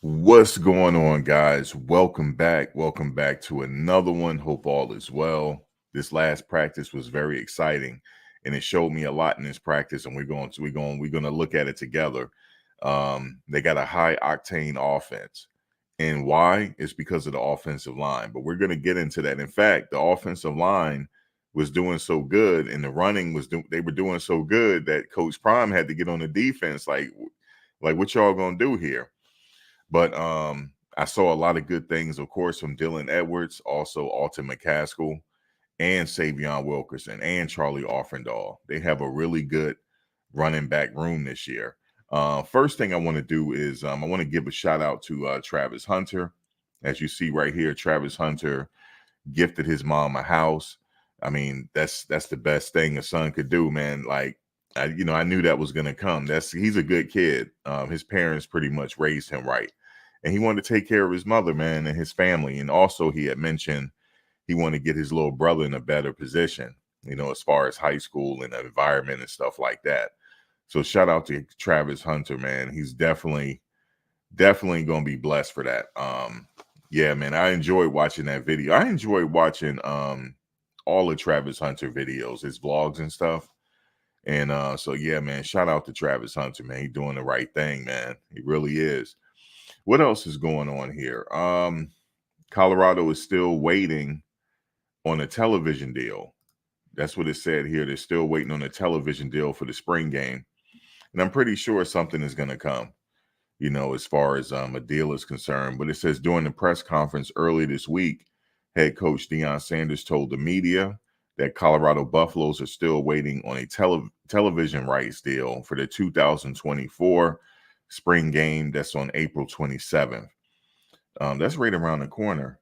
What's going on, guys? Welcome back. Welcome back to another one. Hope all is well. This last practice was very exciting, and it showed me a lot in this practice. And we're going to look at it together. They got a high octane offense, and why? It's because of the offensive line. But we're going to get into that. In fact, the offensive line was doing so good, and the running they were doing so good that Coach Prime had to get on the defense. Like what y'all gonna do here? But I saw a lot of good things, of course, from Dylan Edwards, also Alton McCaskill, and Savion Wilkerson, and Charlie Offendahl. They have a really good running back room this year. First thing I want to do is I want to give a shout out to Travis Hunter. As you see right here, Travis Hunter gifted his mom a house. I mean, that's the best thing a son could do, man. Like, I knew that was gonna come. He's a good kid. His parents pretty much raised him right, and he wanted to take care of his mother, man, and his family. And also, he had mentioned he wanted to get his little brother in a better position, as far as high school and the environment and stuff like that. So, shout out to Travis Hunter, man. He's definitely gonna be blessed for that. Yeah, man, I enjoyed watching that video. I enjoyed watching all of Travis Hunter videos, his vlogs and stuff. And so yeah, man, shout out to Travis Hunter, man. He's doing the right thing, man. He really is. What else is going on here? Colorado is still waiting on a television deal. That's what it said here. They're still waiting on a television deal for the spring game. And I'm pretty sure something is going to come, as far as a deal is concerned. But it says during the press conference early this week, head coach Deion Sanders told the media that Colorado Buffaloes are still waiting on a television rights deal for the 2024 spring game that's on April 27th. That's right around the corner.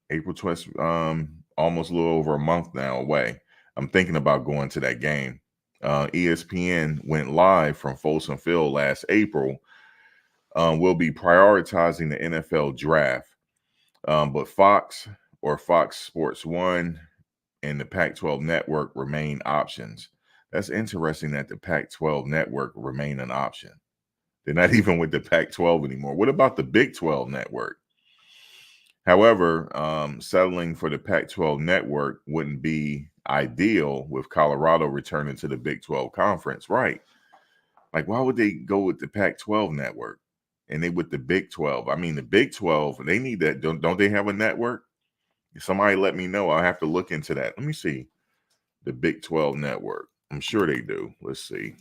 April 20th, almost a little over a month now away. I'm thinking about going to that game. ESPN went live from Folsom Field last April. We'll be prioritizing the NFL draft. But Fox or Fox Sports 1 and the Pac-12 network remain options. That's interesting that the Pac-12 network remain an option. They're not even with the Pac-12 anymore. What about the Big 12 network? However, settling for the Pac-12 network wouldn't be ideal with Colorado returning to the Big 12 conference, right? Like, why would they go with the Pac-12 network and they with the Big 12? I mean, the Big 12, they need that. Don't they have a network? Somebody let me know. I'll have to look into that. Let me see. The Big 12 network. I'm sure they do. Let's see.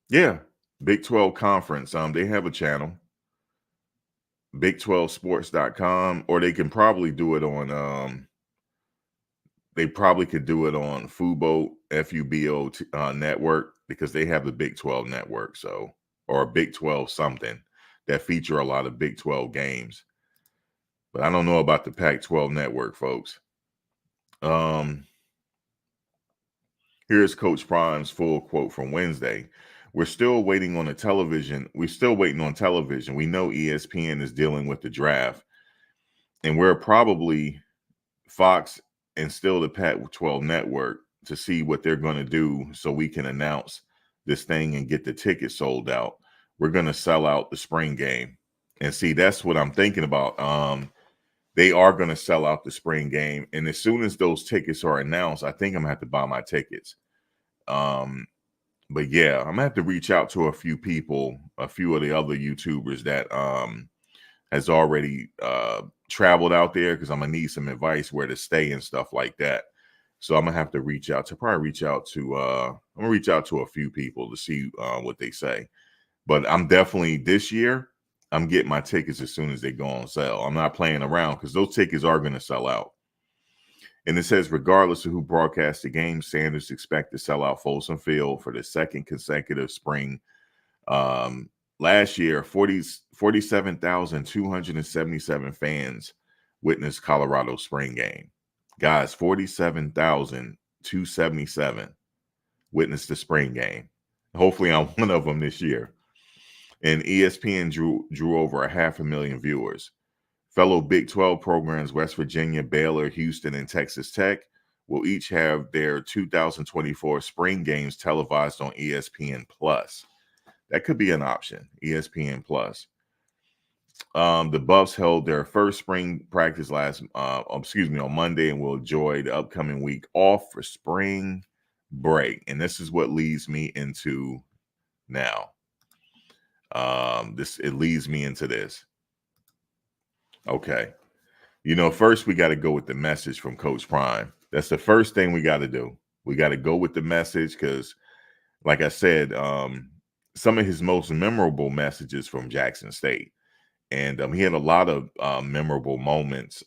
Yeah, Big 12 conference. They have a channel. Big12sports.com, or they can probably do it on they probably could do it on Fubo, FUBO network, because they have the Big 12 network, so, or Big 12 something that feature a lot of Big 12 games. But I don't know about the Pac-12 network, folks. Here's Coach Prime's full quote from Wednesday. We're still waiting on television. We're still waiting on television. We know ESPN is dealing with the draft, and we're probably Fox and still the Pac-12 network to see what they're going to do so we can announce this thing and get the tickets sold out. We're going to sell out the spring game. And see, that's what I'm thinking about. They are going to sell out the spring game. And as soon as those tickets are announced, I think I'm going to have to buy my tickets. But yeah, I'm going to have to reach out to a few people, a few of the other YouTubers that has already traveled out there, because I'm going to need some advice where to stay and stuff like that. So I'm going to have to reach out to I'm going to reach out to a few people to see what they say. But I'm definitely, this year, I'm getting my tickets as soon as they go on sale. I'm not playing around, because those tickets are going to sell out. And it says, regardless of who broadcasts the game, Sanders expect to sell out Folsom Field for the second consecutive spring. Last year, 47,277 fans witnessed Colorado's spring game. Guys, 47,277 witnessed the spring game. Hopefully I'm one of them this year. And ESPN drew over 500,000 viewers. Fellow Big 12 programs, West Virginia, Baylor, Houston, and Texas Tech, will each have their 2024 spring games televised on ESPN+. That could be an option. ESPN Plus. The Buffs held their first spring practice on Monday, and will enjoy the upcoming week off for spring break. And this is what leads me into now. It leads me into this. Okay. First we got to go with the message from Coach Prime. That's the first thing we got to do. We got to go with the message because, like I said, some of his most memorable messages from Jackson State. And he had a lot of memorable moments.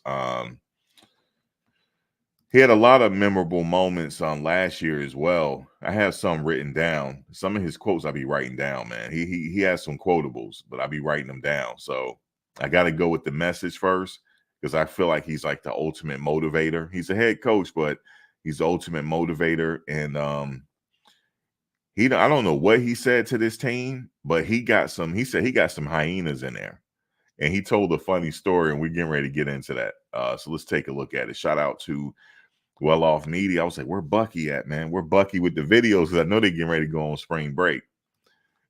He had a lot of memorable moments on last year as well. I have some written down. Some of his quotes I'll be writing down, man. He has some quotables, but I'll be writing them down. So I got to go with the message first because I feel like he's like the ultimate motivator. He's a head coach, but he's the ultimate motivator. And I don't know what he said to this team, but he said he got some hyenas in there. And he told a funny story, and we're getting ready to get into that. So let's take a look at it. Shout out to Well Off Media. I was like, where Bucky at, man? Where Bucky with the videos? Because I know they're getting ready to go on spring break.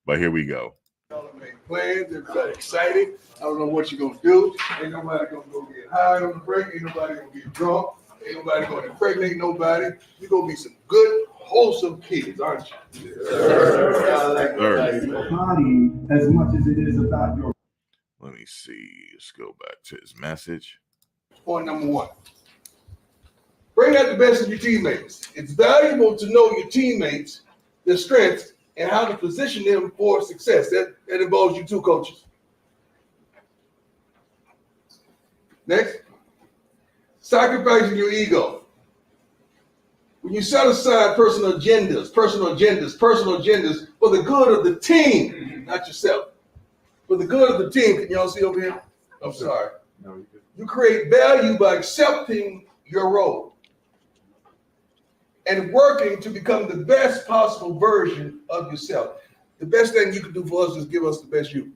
But here we go. Y'all make plans. Everybody excited. I don't know what you're going to do. Ain't nobody going to go get high on the break. Ain't nobody going to get drunk. Ain't nobody going to impregnate nobody. You're going to be some good, wholesome kids, aren't you? Yes, sir. Your body as much as it is about your. Let me see. Let's go back to his message. Point number one. Bring out the best of your teammates. It's valuable to know your teammates, their strengths, and how to position them for success. That involves you too, coaches. Next. Sacrificing your ego. When you set aside personal agendas for the good of the team, not yourself. For the good of the team, can y'all see over here? I'm sorry. No, you create value by accepting your role and working to become the best possible version of yourself. The best thing you can do for us is give us the best you.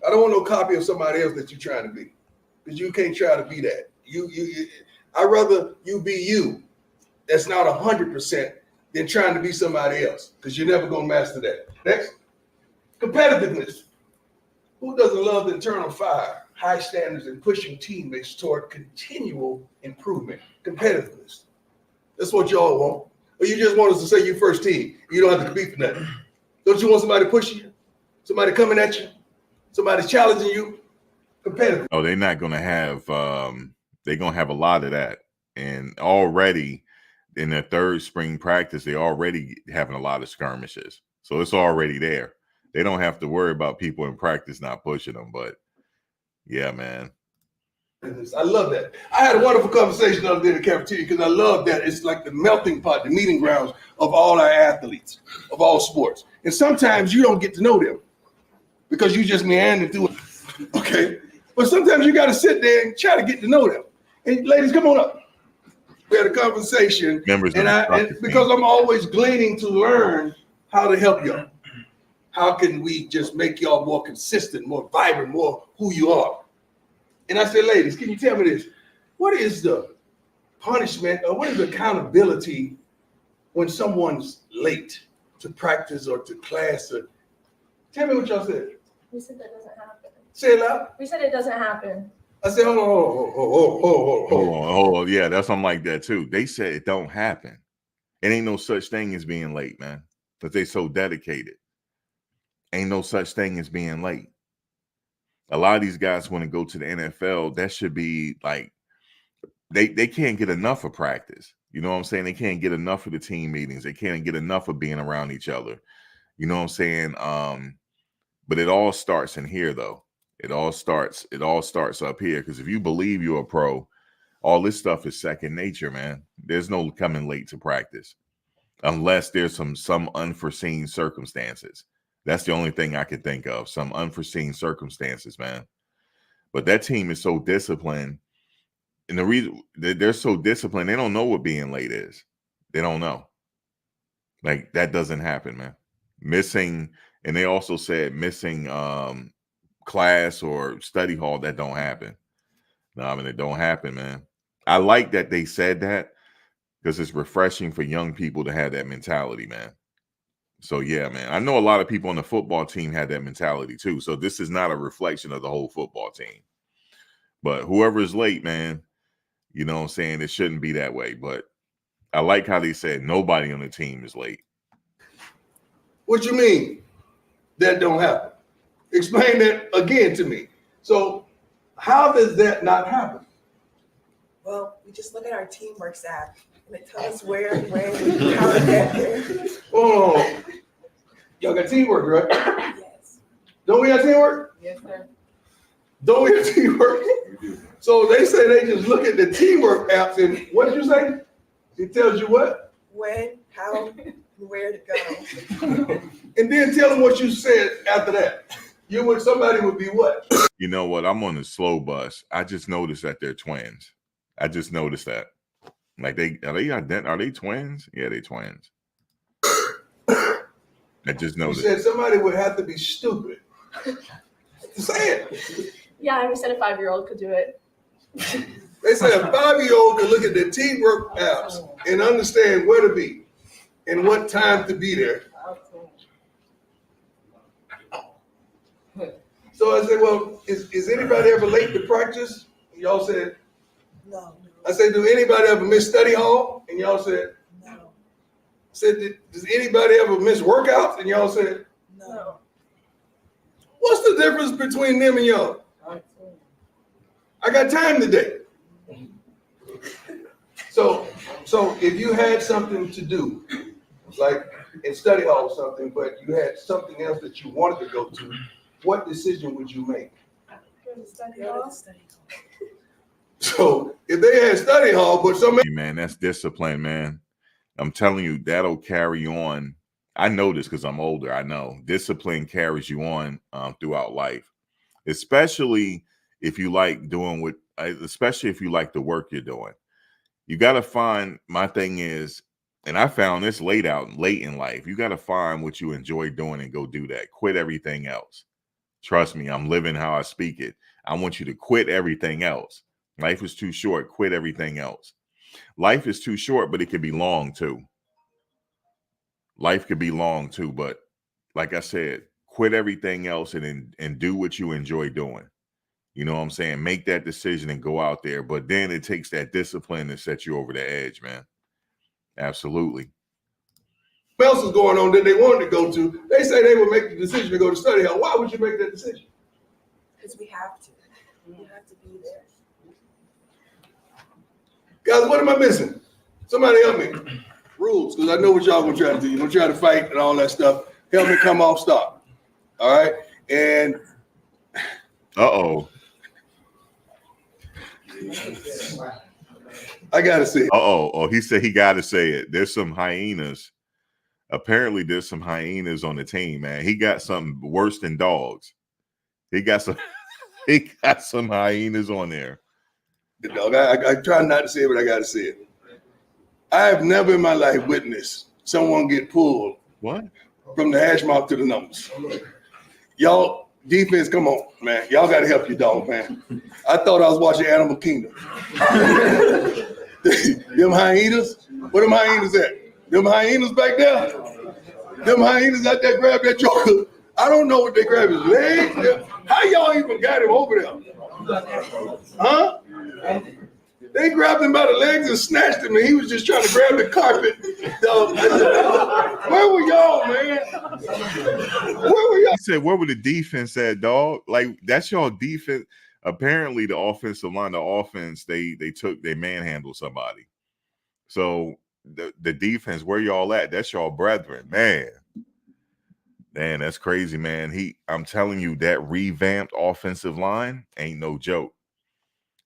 I don't want no copy of somebody else that you're trying to be, because you can't try to be that. I'd rather you be you. That's not 100% than trying to be somebody else, because you're never going to master that. Next. Competitiveness. Who doesn't love the internal fire, high standards, and pushing teammates toward continual improvement? Competitiveness. That's what y'all want. Or you just want us to say you first team. You don't have to compete for nothing. Don't you want somebody pushing you? Somebody coming at you? Somebody challenging you? Competitive. Oh, they're not going to have, they're going to have a lot of that. And already in their third spring practice, they're already having a lot of skirmishes. So it's already there. They don't have to worry about people in practice not pushing them. But yeah, man. I love that. I had a wonderful conversation the other day in the cafeteria because I love that. It's like the melting pot, the meeting grounds of all our athletes, of all sports. And sometimes you don't get to know them because you just meandering through it. Okay. But sometimes you got to sit there and try to get to know them. And ladies, come on up. We had a conversation. Members and because I'm always gleaning to learn how to help y'all. How can we just make y'all more consistent, more vibrant, more who you are? And I said, ladies, can you tell me this? What is the punishment or what is the accountability when someone's late to practice or to class? Tell me what y'all said. We said that doesn't happen. Say it loud. We said it doesn't happen. I said, hold on. Yeah, that's something like that too. They said it don't happen. It ain't no such thing as being late, man. But they so dedicated. Ain't no such thing as being late. A lot of these guys want to go to the NFL. That should be like, they can't get enough of practice. You know what I'm saying? They can't get enough of the team meetings. They can't get enough of being around each other. You know what I'm saying? But it all starts in here, though. It all starts up here. Because if you believe you're a pro, all this stuff is second nature, man. There's no coming late to practice unless there's some unforeseen circumstances. That's the only thing I can think of. Some unforeseen circumstances, man. But that team is so disciplined. And the reason they're so disciplined, they don't know what being late is. They don't know. Like, that doesn't happen, man. Missing, and they also said missing class or study hall, that don't happen. No, I mean, it don't happen, man. I like that they said that because it's refreshing for young people to have that mentality, man. So yeah, man, I know a lot of people on the football team had that mentality too. So this is not a reflection of the whole football team. But whoever is late, man, you know what I'm saying? It shouldn't be that way. But I like how they said nobody on the team is late. What you mean that don't happen? Explain that again to me. So how does that not happen? Well, we just look at our teamwork app and they tell us where, when, how to get there. Oh, y'all got teamwork, right? Yes. Don't we have teamwork? Yes, sir. Don't we have teamwork? So they say they just look at the teamwork apps and what did you say? It tells you what? When, how, and where to go. And then tell them what you said after that. You would somebody would be what? You know what? I'm on the slow bus. I just noticed that they're twins. I just noticed that. Like are they twins? Yeah, they twins. I just You noticed. said somebody would have to be stupid. Say it. Yeah, we said a 5-year-old could do it. They said a 5-year-old can look at the teamwork apps and understand where to be and what time to be there. So I said, well, is anybody ever late to practice? And y'all said, No. I said, do anybody ever miss study hall? And y'all said, No. I said, does anybody ever miss workouts? And y'all said, No. what's the difference between them and y'all? I got time today. So if you had something to do, like in study hall or something, but you had something else that you wanted to go to, what decision would you make? Go to study hall. So if they had study hall, but somebody, Man, that's discipline, man. I'm telling you, that'll carry on. I know this because I'm older. I know discipline carries you on throughout life, especially if you like especially if you like the work you're doing. You got to find, my thing is, and I found this late in life, you got to find what you enjoy doing and go do that. Quit everything else. Trust me, I'm living how I speak it. I want you to quit everything else. Life is too short. Quit everything else. Life is too short, but it could be long too. Life could be long too, but like I said, quit everything else and do what you enjoy doing. You know what I'm saying? Make that decision and go out there. But then it takes that discipline to set you over the edge, man. Absolutely. what else is going on that they wanted to go to, they say they would make the decision to go to study hall. Why would you make that decision? Because we have to. We have to be there. Guys, what am I missing? Somebody help me. Rules, because I know what y'all gonna try to do. You're gonna try to fight and all that stuff. Help me come off stop. All right? And Uh-oh. I gotta say it. Oh, he said he got to say it. There's some hyenas. Apparently, there's some hyenas on the team, man. He got something worse than dogs. He got some hyenas on there. Dog, I try not to say it, but I gotta say it. I have never in my life witnessed someone get pulled What? from the hash mark to the numbers. Y'all, defense, come on, man. Y'all gotta help your dog, man. I thought I was watching Animal Kingdom. Them hyenas? Where them hyenas at? Them hyenas back there? Them hyenas out there grab that joker. I don't know what they grab his legs. How y'all even got him over there? Huh? They grabbed him by the legs and snatched him, and he was just trying to grab the carpet. Where were y'all, man? Where were y'all? He said, where were the defense at, dog? Like, that's y'all defense. Apparently, the offensive line, the offense, they manhandled somebody. So the defense, where y'all at? That's y'all brethren, man. Man, that's crazy, man. I'm telling you, that revamped offensive line ain't no joke.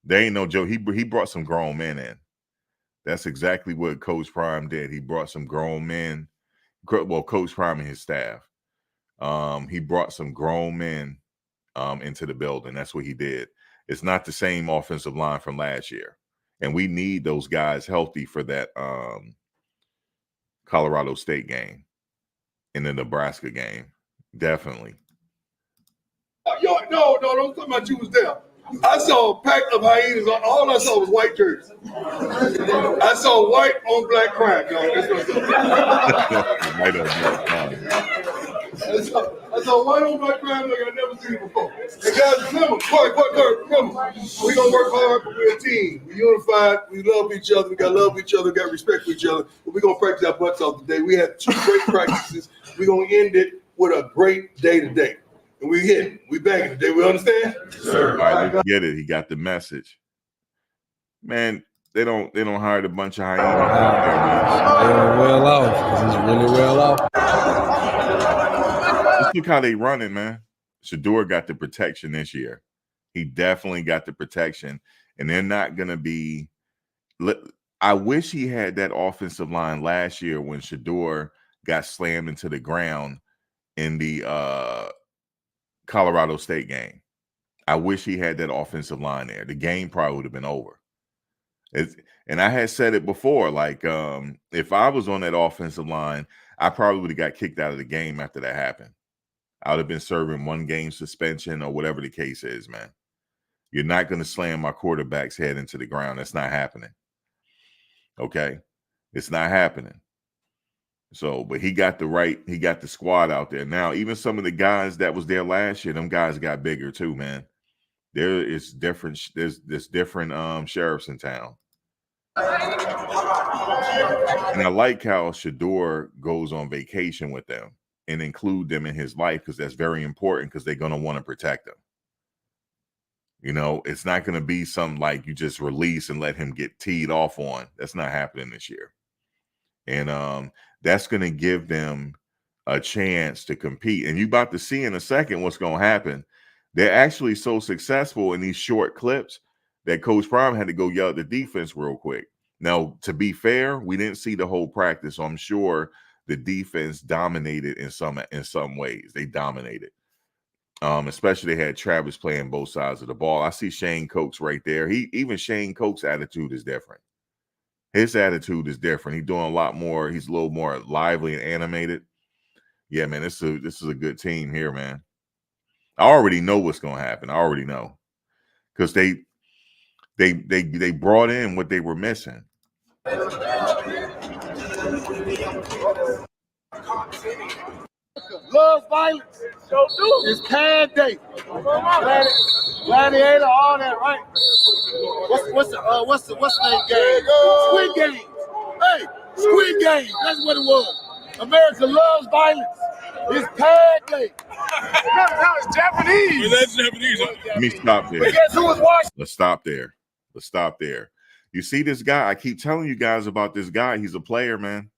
They ain't no joke. He brought some grown men in. That's exactly what Coach Prime did. He brought some grown men. Well, Coach Prime and his staff. He brought some grown men into the building. That's what he did. It's not the same offensive line from last year. And we need those guys healthy for that Colorado State game and the Nebraska game. Definitely. Yo, no, don't talk about you was there. I saw a pack of hyenas. All I saw was white jerseys. I saw white on black crime, y'all. That's what I saw. Right on black crime. That's a white on black crime like I never seen before. And guys, remember, Corey, remember, we gonna work hard, but we're a team. We unified, we love each other, we got love each other, got respect for each other. But we're gonna practice our butts off today. We had 2 great practices. We're gonna end it with a great day today. And we hit it. We bang it today. We understand? Sir. All right, let's get it. He got the message. Man, they don't hire a bunch of hyenas out there, man. They're well off. He's really well off. Just look how they running, man. Shedeur got the protection this year. He definitely got the protection, and they're not gonna be. I wish he had that offensive line last year when Shedeur got slammed into the ground in the Colorado State game. I wish he had that offensive line there. The game probably would have been over. And I had said it before, like if I was on that offensive line, I probably would have got kicked out of the game after that happened. I would have been serving 1 game suspension or whatever the case is, man. You're not going to slam my quarterback's head into the ground. That's not happening. Okay? It's not happening. So, but he got the squad out there. Now, even some of the guys that was there last year, them guys got bigger too, man. There is different, there's different sheriffs in town. And I like how Shedeur goes on vacation with them and include them in his life, because that's very important, because they're going to want to protect him. You know, it's not going to be something like you just release and let him get teed off on. That's not happening this year. And that's going to give them a chance to compete. And you're about to see in a second what's going to happen. They're actually so successful in these short clips that Coach Prime had to go yell at the defense real quick. Now, to be fair, we didn't see the whole practice, so I'm sure the defense dominated in some ways. They dominated. Especially they had Travis playing both sides of the ball. I see Shane Coates right there. Even Shane Coates' attitude is different. His attitude is different. He's doing a lot more. He's a little more lively and animated. Yeah, man, this is a good team here, man. I already know what's going to happen. I already know, because they brought in what they were missing. Love violence. It's Pan Day. Gladiator, all that, right? What's the name game? Squid Game. Hey, Squid Game. That's what it was. America loves violence. It's Pan Day. That was Japanese. Well, that's Japanese. Let me stop there. But guess who was watching? Let's stop there. You see this guy? I keep telling you guys about this guy. He's a player, man.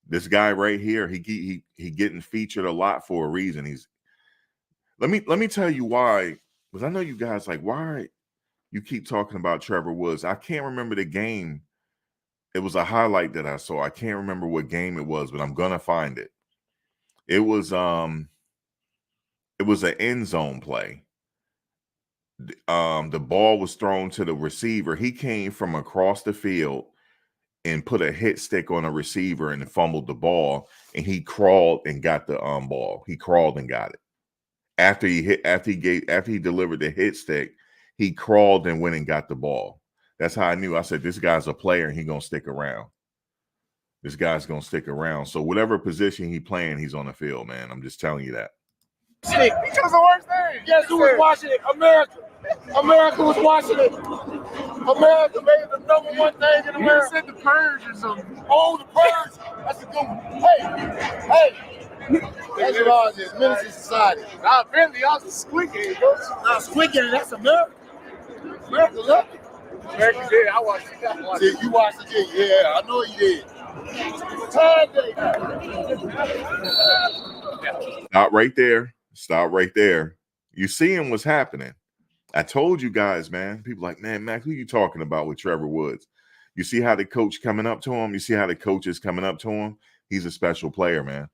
This guy right here, he getting featured a lot for a reason. Let me tell you why, because I know you guys like, why you keep talking about Trevor Woods. I can't remember the game. It was a highlight that I saw. I can't remember what game it was, but I'm gonna find it. It was an end zone play. The ball was thrown to the receiver. He came from across the field and put a hit stick on a receiver and fumbled the ball, and he crawled and got the ball. He crawled and got it. After he delivered the hit stick, he crawled and went and got the ball. That's how I knew. I said, this guy's a player and he's gonna stick around. This guy's gonna stick around. So whatever position he playing, he's on the field, man. I'm just telling you that. Because the worst thing. Guess who was watching it? America. America was watching it. America made the #1 thing in America. You said the Purge or something. Oh, the Purge. That's a good one. Hey. That's what ours is. Ministry Society. Now, apparently, y'all's a Squid Game. Now, Squid Game, that's America. America loved it. America did. I watched it. See, you watched it. Yeah, I know you did. Stop right there. Stop right there. You seeing what's happening. I told you guys, man. People like, man, Mac, who you talking about with Trevor Woods? You see how the coach coming up to him? You see how the coach is coming up to him? He's a special player, man.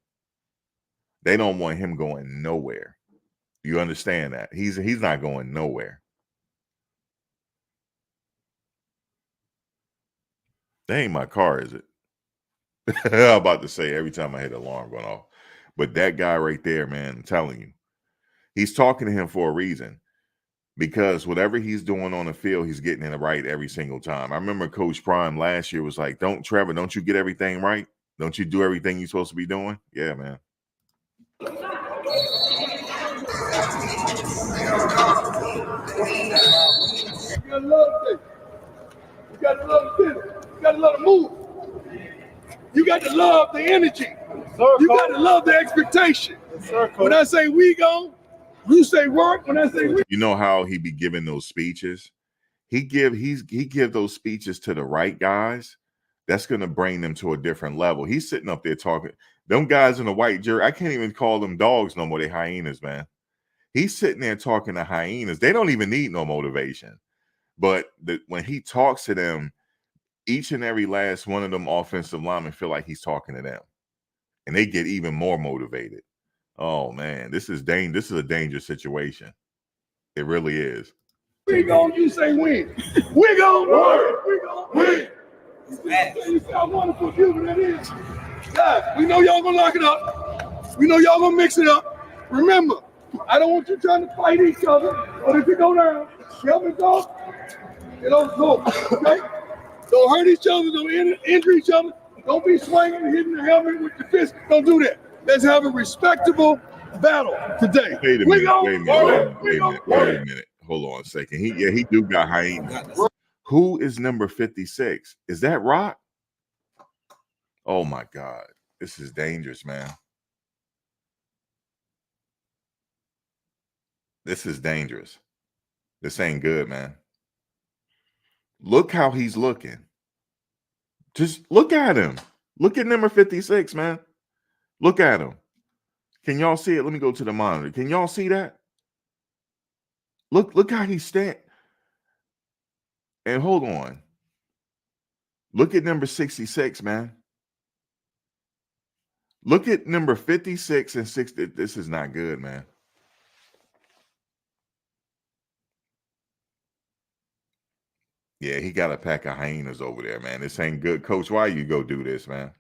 They don't want him going nowhere. You understand that? He's not going nowhere. That ain't my car, is it? I'm about to say every time I hear the alarm going off. But that guy right there, man, I'm telling you, he's talking to him for a reason. Because whatever he's doing on the field, he's getting it right every single time. I remember Coach Prime last year was like, Trevor, don't you get everything right? Don't you do everything you're supposed to be doing? Yeah, man. You gotta love it. You gotta love the feeling. You gotta love the move. You got to love the energy. You got to love the expectation. When I say we go, you say work. When I say we, You know how he be giving those speeches? He give those speeches to the right guys. That's gonna bring them to a different level. He's sitting up there talking. Them guys in the white jersey, I can't even call them dogs no more. They hyenas, man. He's sitting there talking to hyenas. They don't even need no motivation. But when he talks to them, each and every last one of them offensive linemen feel like he's talking to them, and they get even more motivated. Oh man, this is a dangerous situation. It really is. we go, you say win. We gonna work. We gonna win. You see how wonderful human that is. Guys, we know y'all gonna lock it up. We know y'all gonna mix it up. Remember, I don't want you trying to fight each other, but if you go down, help it go. It don't go. Okay? Don't hurt each other. Don't injure each other. Don't be swinging and hitting the helmet with your fist. Don't do that. Let's have a respectable battle today. Wait a minute. Hold on a second. He do got hyenas. Who is number 56? Is that Rock? Oh my God. This is dangerous, man. This is dangerous. This ain't good, man. Look how he's looking. Just look at him. Look at number 56, man. Look at him. Can y'all see it? Let me go to the monitor. Can y'all see that? Look how he's standing. And hold on. Look at number 66, man. Look at number 56 and 60. This is not good, man. Yeah, he got a pack of hyenas over there, man. This ain't good. Coach, why you go do this, man?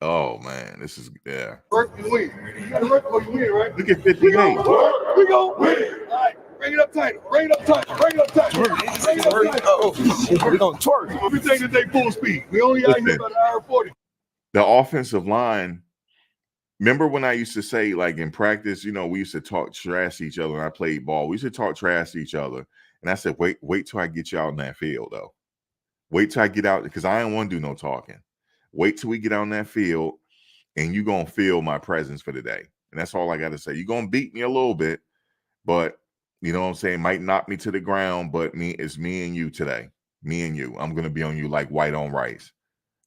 Oh, man. This is, yeah. Work and win. You gotta work or you win, right? Look at 58. We gonna win. All right, bring it up tight. Bring it up tight. Bring it up tight. Bring it up tight. We're gonna twerk. Everything today full speed. We only out here about an hour 40. The offensive line, remember when I used to say, like in practice, we used to talk trash to each other when I played ball. We used to talk trash to each other. And I said, wait till I get you out in that field, though. Wait till I get out, because I don't want to do no talking. Wait till we get out in that field, and you're going to feel my presence for the day. And that's all I got to say. You're going to beat me a little bit, but, you know what I'm saying, might knock me to the ground, but it's me and you today. Me and you. I'm going to be on you like white on rice.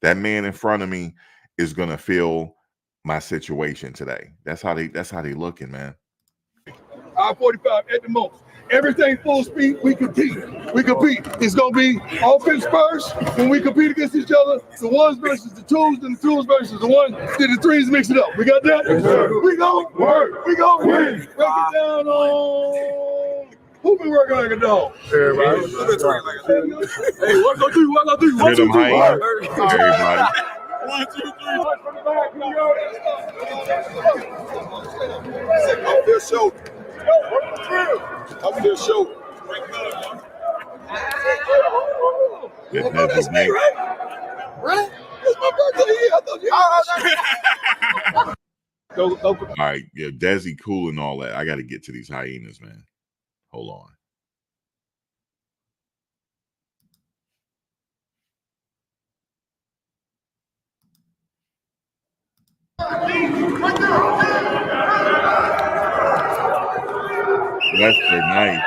That man in front of me is going to feel my situation today. That's how they looking, man. Hour 45 at the most. Everything full speed, we compete. It's going to be offense first. When we compete against each other, the ones versus the twos, and the twos versus the ones, then the threes mix it up. We got that? Yes, we going to work. We going to win. Break it down on... Who been working like a dog? Everybody. Hey, what gonna do? Hear them hyenas? Everybody. 1, 2, 3. From the back, we go. Up their shoulder. Up their shoulder. That's me, right? Right? It's my birthday here. I thought you. All right, yeah, Desi cool and all that. I got to get to these hyenas, man. Hold on. That's their nice.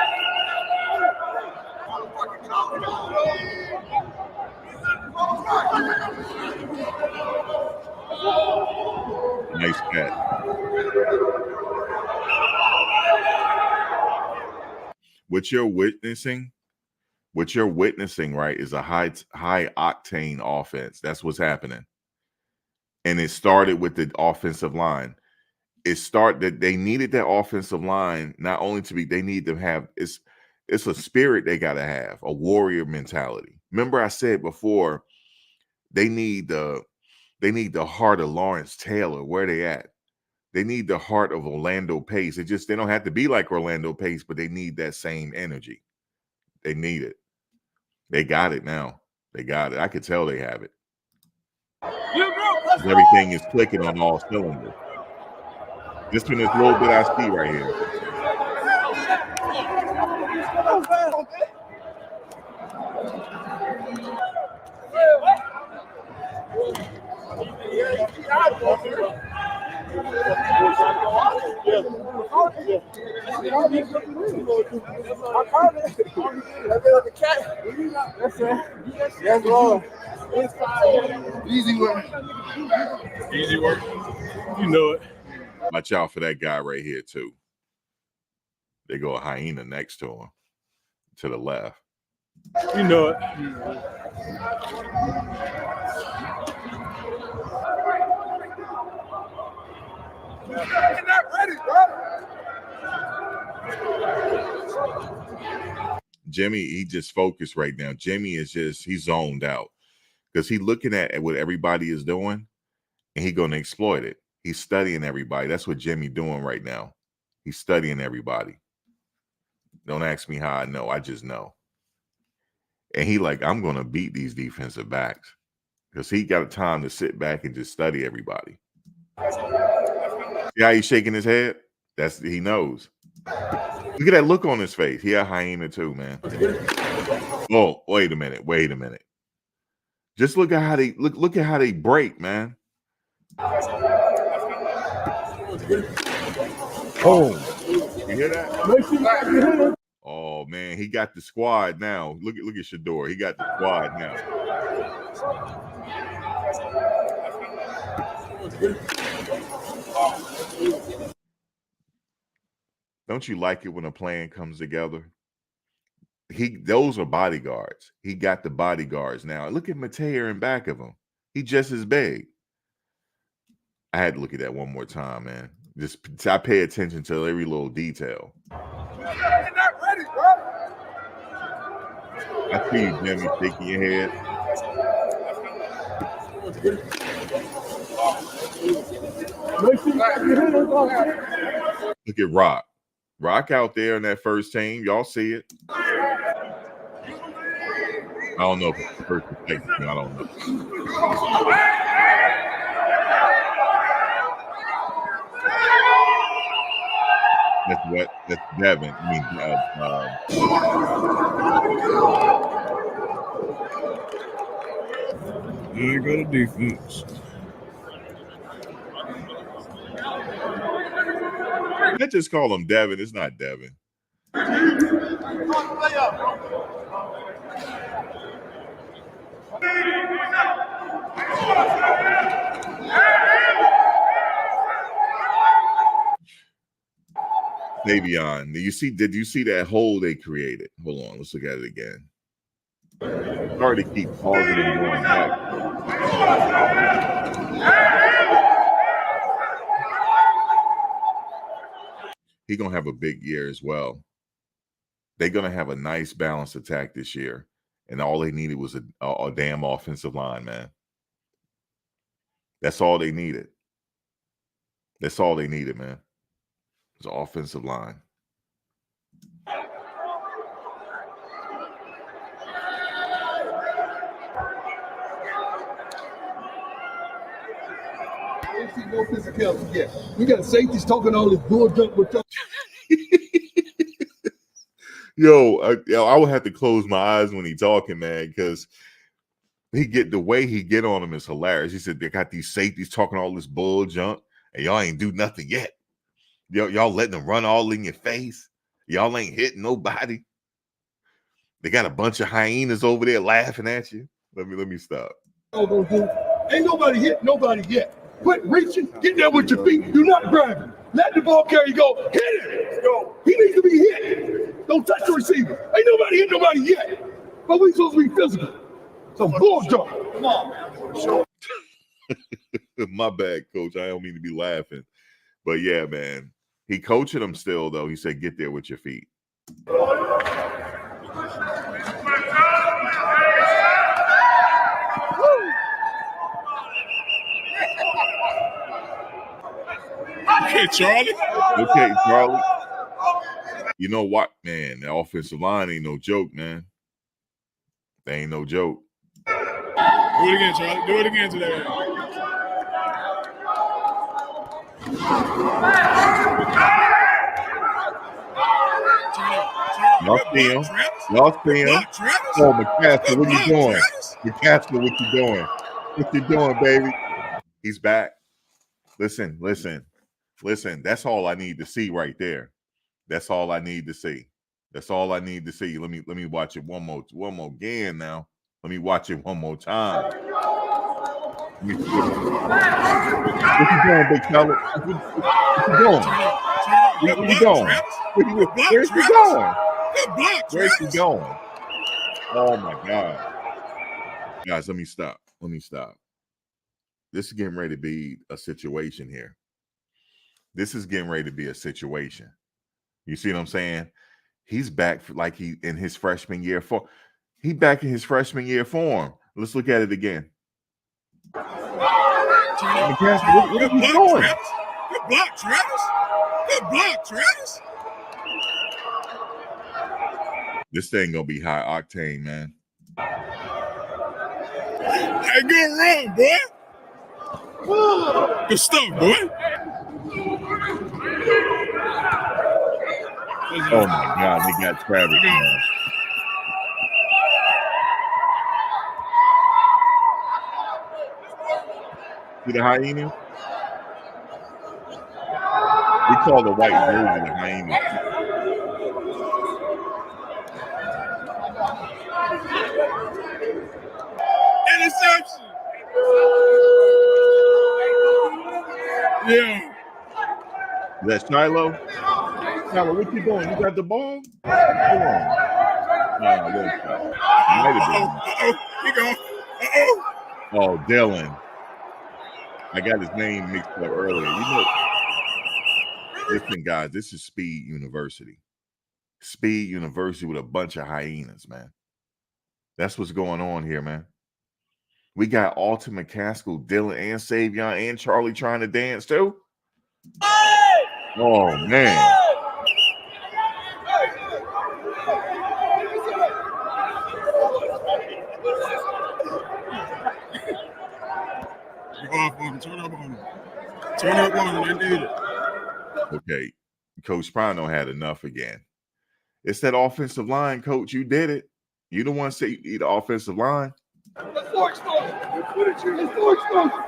Nice cat. What you're witnessing, right, is a high octane offense. That's what's happening. And it started with the offensive line. They needed that offensive line not only to be, they need to have, it's a spirit they got to have, a warrior mentality. Remember I said before, they need the heart of Lawrence Taylor. Where they at? They need the heart of Orlando Pace. They don't have to be like Orlando Pace, but they need that same energy. They need it. They got it now. They got it. I could tell they have it. Everything is clicking on all cylinders. This one is a little bit I see right here. Yes, Lord. Easy work. Easy work. You know it. Watch out for that guy right here too. They go a hyena next to him, to the left. You know it. You're not ready, bro. Jimmy, he just focused right now. Jimmy is just, he's zoned out because he's looking at what everybody is doing and he's going to exploit it. He's studying everybody. That's what Jimmy doing right now. He's studying everybody. Don't ask me how I know. I just know. And he like, I'm going to beat these defensive backs because he got a time to sit back and just study everybody. See how he's shaking his head? He knows. Look at that look on his face. He a hyena too, man. Oh, wait a minute. Just look at how they look at how they break, man. Oh, you hear that? Oh man, he got the squad now. Look at Shador. He got the squad now. Don't you like it when a plan comes together? Those are bodyguards. He got the bodyguards now. Look at Mateo in back of him. He just as big. I had to look at that one more time, man. I pay attention to every little detail. You're not ready, bro. I see you, Jimmy, shaking your head. Look at Rock. Rock out there in that first team. Y'all see it. I don't know if it's the first mistake. I don't know. That's what. That's Devin. I mean, There you go to defense. I just call him Devin. It's not Devin. Davion, did you see that hole they created? Hold on, let's look at it again. Hard to keep pausing and going back. He's gonna have a big year as well. They're gonna have a nice balanced attack this year, and all they needed was a damn offensive line, man. That's all they needed. That's all they needed, man. It's an offensive line. No physicality yet. We got safeties talking all this bull junk with Yo, I would have to close my eyes when he talking, man, because the way he get on him is hilarious. He said they got these safeties talking all this bull junk, and y'all ain't do nothing yet. Y'all letting them run all in your face. Y'all ain't hitting nobody. They got a bunch of hyenas over there laughing at you. Let me stop. Ain't nobody hit nobody yet. Quit reaching, get there with your feet. Do not grab him. Let the ball carry go. Hit it. Go. He needs to be hit. Don't touch the receiver. Ain't nobody hit nobody yet. But we supposed to be physical. So bull jump. Come on, man. My bad, coach. I don't mean to be laughing. But yeah, man. He coaching them still, though. He said, get there with your feet. Okay, Charlie. Okay, Charlie. You know what, man? The offensive line ain't no joke, man. They ain't no joke. Do it again, Charlie. Do it again today. Y'all see him? Y'all see him? Oh, McCaskill, what you doing? McCaskill, what you doing? What you doing, baby? He's back. Listen. That's all I need to see right there. That's all I need to see. That's all I need to see. Let me watch it one more again now. Let me watch it one more time. What you doing, big fella? What you doing? Where you going? Where's he going? Where's he going? Oh my God. Guys, let me stop. This is getting ready to be a situation here. This is getting ready to be a situation. You see what I'm saying? He's back like he in his freshman year form. He back in his freshman year form. Let's look at it again. What are you doing? Good block, Travis. This thing gonna be high octane, man. Hey, good run, boy. Good stuff, boy. Oh my God, they got Travis, man. See the Hyenas? We call the white jersey the Hyenas. Interception. Yeah. Is that Shiloh? Shiloh, what you doing? You got the ball? Come on. No, might have been. You go. Oh, Dylan. I got his name mixed up earlier. You know, listen, guys, this is Speed University. Speed University with a bunch of hyenas, man. That's what's going on here, man. We got Alton McCaskill, Dylan, and Savion, and Charlie trying to dance too. Oh man. Turn up on him. They did it. Okay. Coach Prano had enough again. It's that offensive line, Coach. You did it. You the one say the offensive line. Let's go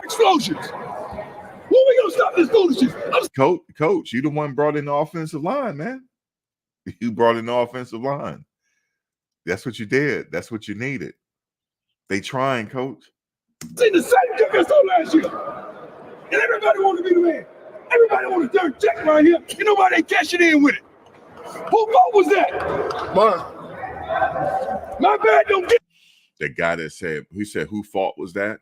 explosions. When we gonna stop this foolishness? Coach, you the one brought in the offensive line, man. You brought in the offensive line. That's what you did. That's what you needed. They trying, Coach. See the same defense on last year. And everybody want to be the man. Everybody want to turn check right here. And nobody cash it in with it. Who fault was that? Mine. My bad, don't get. The guy that said, he said, who fault was that?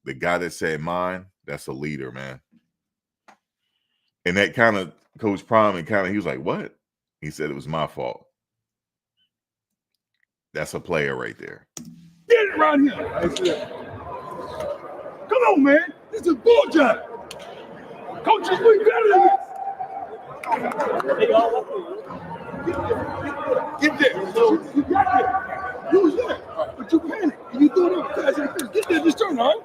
The guy that said mine, that's a leader, man. And that kind of Coach Prime and he was like, what? He said it was my fault. That's a player right there. Get it right here. Come on, man. This is bull job. Coaches, we better than this. Get there. You got there. You was there. But you panicked. And you threw it up fast and fast. Get there. Just turn, all right?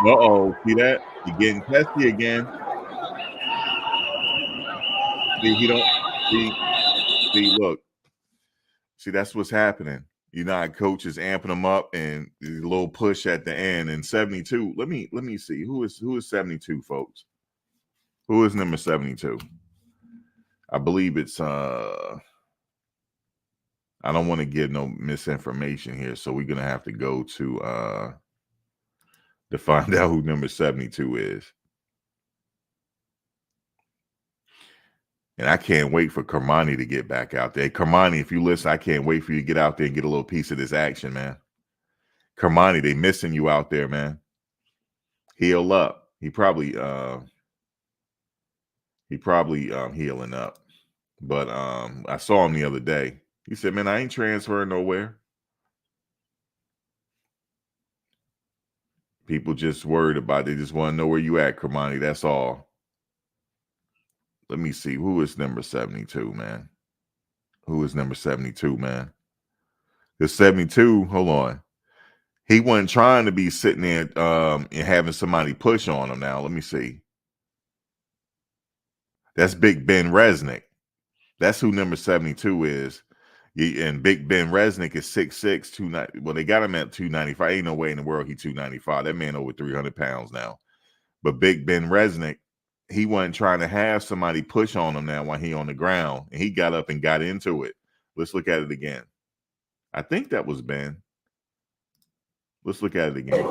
Uh-oh. See that? You're getting testy again. See, he don't see, look. See, that's what's happening. You know, how coach is amping them up and a little push at the end. And 72. Let me see. Who is 72, folks? Who is number 72? I believe it's I don't want to give no misinformation here, so we're gonna have to go to find out who number 72 is. And I can't wait for Kermani to get back out there. Kermani, if you listen, I can't wait for you to get out there and get a little piece of this action, man. Kermani, they missing you out there, man. Heal up. He probably healing up. But I saw him the other day. He said, man, I ain't transferring nowhere. People just worried about it. They just want to know where you at, Kermani. That's all. Let me see. Who is number 72, man? Who is number 72, man? The 72, hold on. He wasn't trying to be sitting there and having somebody push on him now. Let me see. That's Big Ben Resnick. That's who number 72 is. And Big Ben Resnick is 6'6", 290. Well, they got him at 295. Ain't no way in the world he's 295. That man over 300 pounds now. But Big Ben Resnick, he wasn't trying to have somebody push on him now while he on the ground. And he got up and got into it. Let's look at it again. I think that was Ben. Let's look at it again.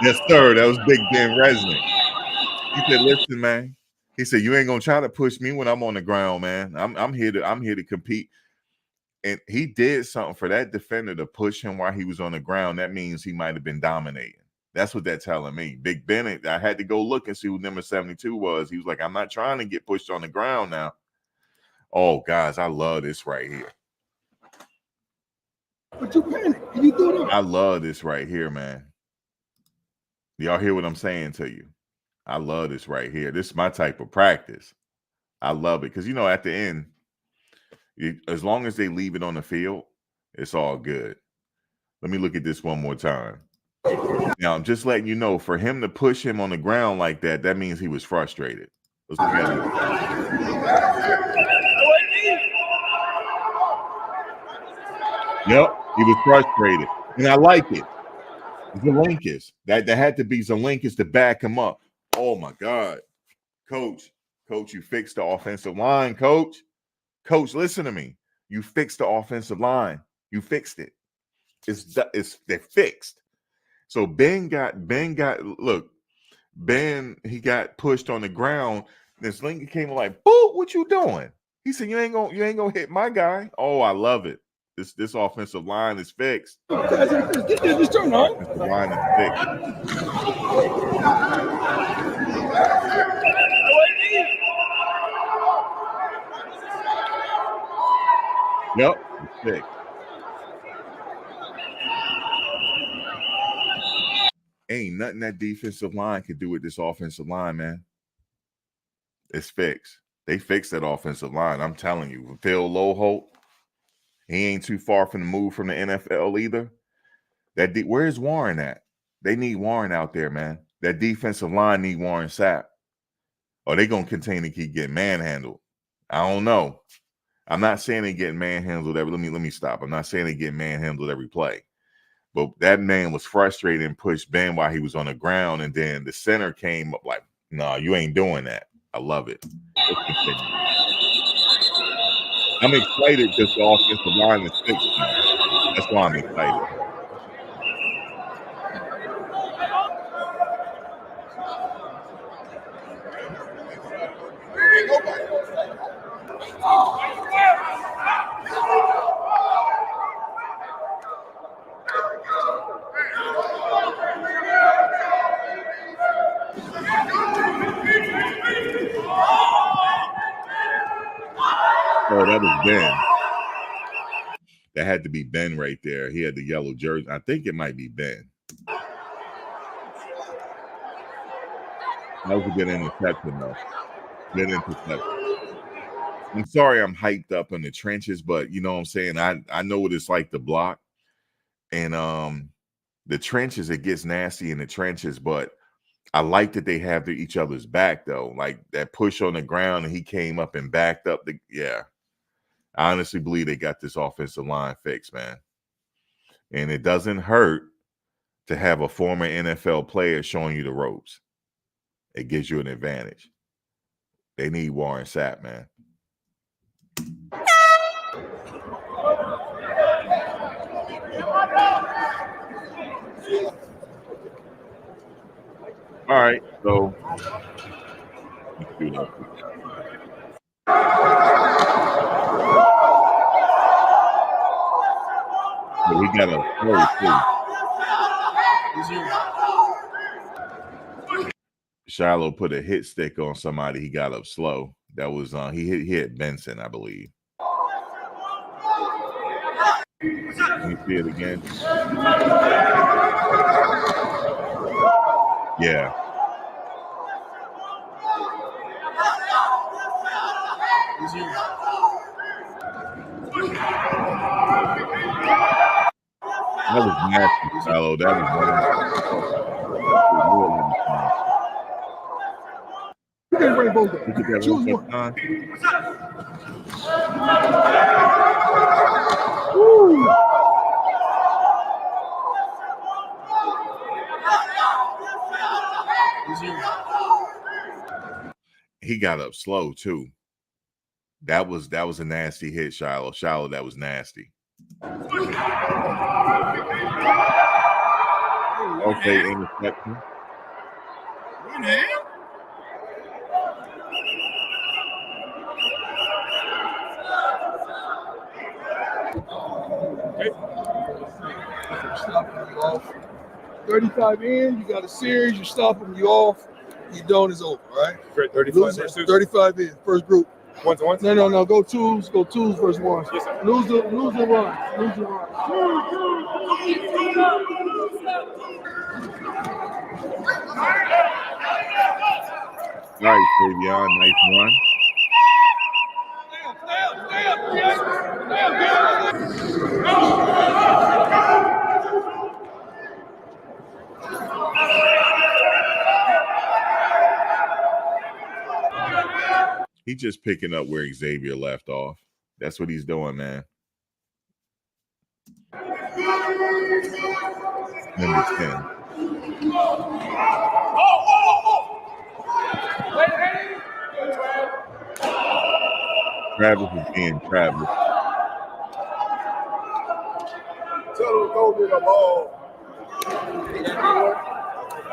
Yes, sir. That was Big Ben Resnick. He said, "Listen, man." He said, "You ain't gonna try to push me when I'm on the ground, man. I'm here to compete." And he did something for that defender to push him while he was on the ground. That means he might have been dominating. That's what they're telling me. Big Ben, I had to go look and see who number 72 was. He was like, "I'm not trying to get pushed on the ground now." Oh, guys, I love this right here. But you panic. You do that. I love this right here, man. Y'all hear what I'm saying to you? I love this right here. This is my type of practice. I love it because, you know, at the end, as long as they leave it on the field, it's all good. Let me look at this one more time. Now, I'm just letting you know, for him to push him on the ground like that, that means he was frustrated. Let's look at it. Yep, he was frustrated. And I like it. Zelinkus. That had to be Zelinkus to back him up. Oh, my God. Coach, you fixed the offensive line, Coach. Coach, listen to me. You fixed the offensive line. You fixed it. They're fixed. So Ben got he got pushed on the ground. This Lincoln came like, "Boo, what you doing?" He said, You ain't gonna hit my guy. Oh, I love it. This offensive line is fixed. This turn on. Offensive line is fixed. Yep, it's fixed. Ain't nothing that defensive line could do with this offensive line, man. It's fixed. They fixed that offensive line. I'm telling you. Phil Loholt, he ain't too far from the move from the NFL either. Where's Warren at? They need Warren out there, man. That defensive line need Warren Sapp. Or they going to continue to keep getting manhandled. I don't know. I'm not saying they get manhandled every. Let me stop. I'm not saying they get manhandled every play. But that man was frustrated and pushed Ben while he was on the ground. And then the center came up like, "No, you ain't doing that." I love it. I'm excited because the offensive line is fixed now. That's why I'm excited. Oh, that was Ben. That had to be Ben right there. He had the yellow jersey. I think it might be Ben. That was a good interception, though. Good interception. I'm sorry I'm hyped up in the trenches, but you know what I'm saying? I know what it's like to block. And the trenches, it gets nasty in the trenches, but I like that they have each other's back, though. Like that push on the ground, and he came up and backed up. Yeah. I honestly believe they got this offensive line fixed, man. And it doesn't hurt to have a former NFL player showing you the ropes. It gives you an advantage. They need Warren Sapp, man. All right, so let's do that. So we got a third too. Shiloh put a hit stick on somebody. He got up slow. That was he hit Benson, I believe. Let me see it again. Yeah. That was nasty, Shiloh. That was You can bring both of Look at them. that Choose one one. time. Woo. He got up slow too. That was a nasty hit, Shiloh. Shiloh, that was nasty. Okay, interception. Stopping you off. 35 in, you got a series, you stop them, you off, you don't, it's over, right? Great, 35 Loser, 35 in, first group. One to one? No, go twos versus ones. Yes, sir. Lose the run. All right, Savion, nice run. He's just picking up where Xavier left off. That's what he's doing, man. Number 10. Travis is being Travis. Tell him to go to the ball.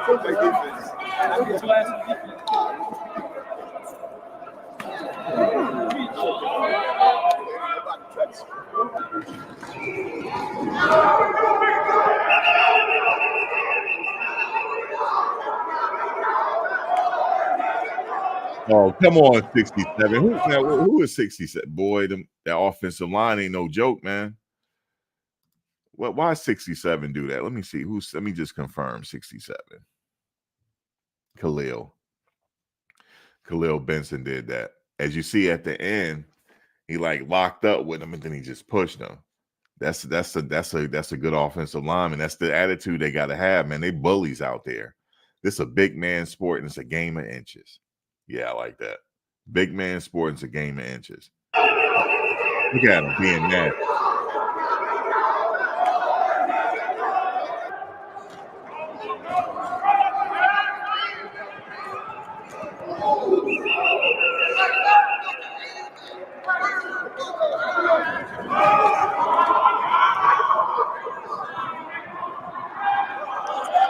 Don't take defense. Oh, come on, 67. Who is 67? Boy, that offensive line ain't no joke, man. Why 67 do that? Let me see. Let me just confirm 67. Khalil Benson did that. As you see at the end, he like locked up with him and then he just pushed him. That's a good offensive lineman. That's the attitude they got to have, man. They bullies out there. This is a big man sport and it's a game of inches. Yeah, I like that. Big man sport and it's a game of inches. Look at him being mad.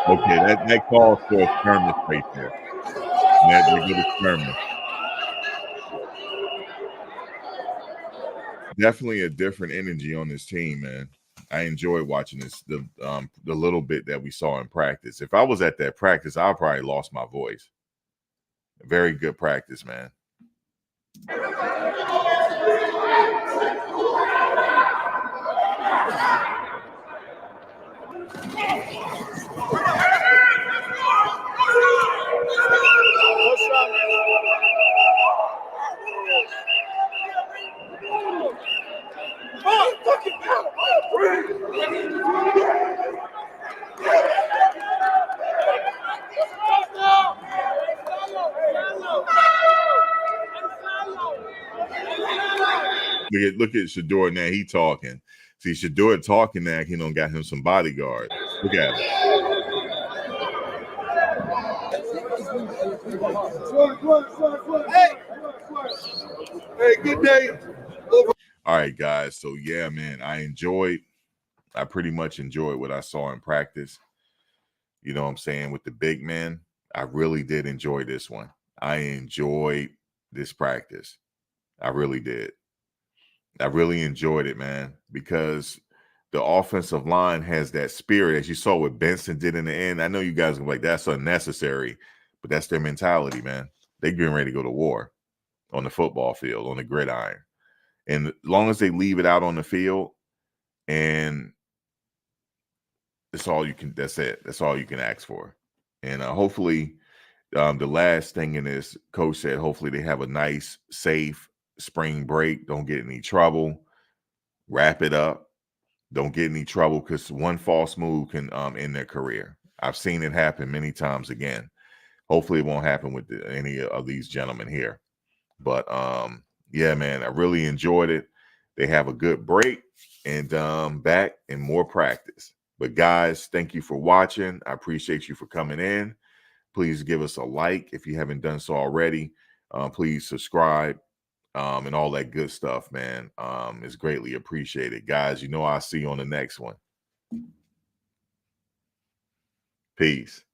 Okay, that calls for a skirmish right there. They get a skirmish. Definitely a different energy on this team, man. I enjoy watching this. The little bit that we saw in practice. If I was at that practice, I probably lost my voice. Very good practice, man. Look at Shador now. He talking. See, Shador talking now. He don't got him some bodyguards. Look at him. Hey, good day. All right, guys. So yeah, man, I pretty much enjoyed what I saw in practice. You know what I'm saying? With the big men, I really did enjoy this one. I enjoyed this practice. I really did. I really enjoyed it, man, because the offensive line has that spirit, as you saw what Benson did in the end. I know you guys are like, that's unnecessary, but that's their mentality, man. They're getting ready to go to war on the football field, on the gridiron. And as long as they leave it out on the field, And that's all you can. That's it. That's all you can ask for. And hopefully, the last thing in this, coach said, hopefully they have a nice, safe spring break. Don't get any trouble. Wrap it up. Don't get any trouble, because one false move can end their career. I've seen it happen many times again. Hopefully it won't happen with any of these gentlemen here. But yeah, man, I really enjoyed it. They have a good break and back in more practice. But guys, thank you for watching. I appreciate you for coming in. Please give us a like if you haven't done so already. Please subscribe and all that good stuff, man. It's greatly appreciated. Guys, you know, I'll see you on the next one. Peace.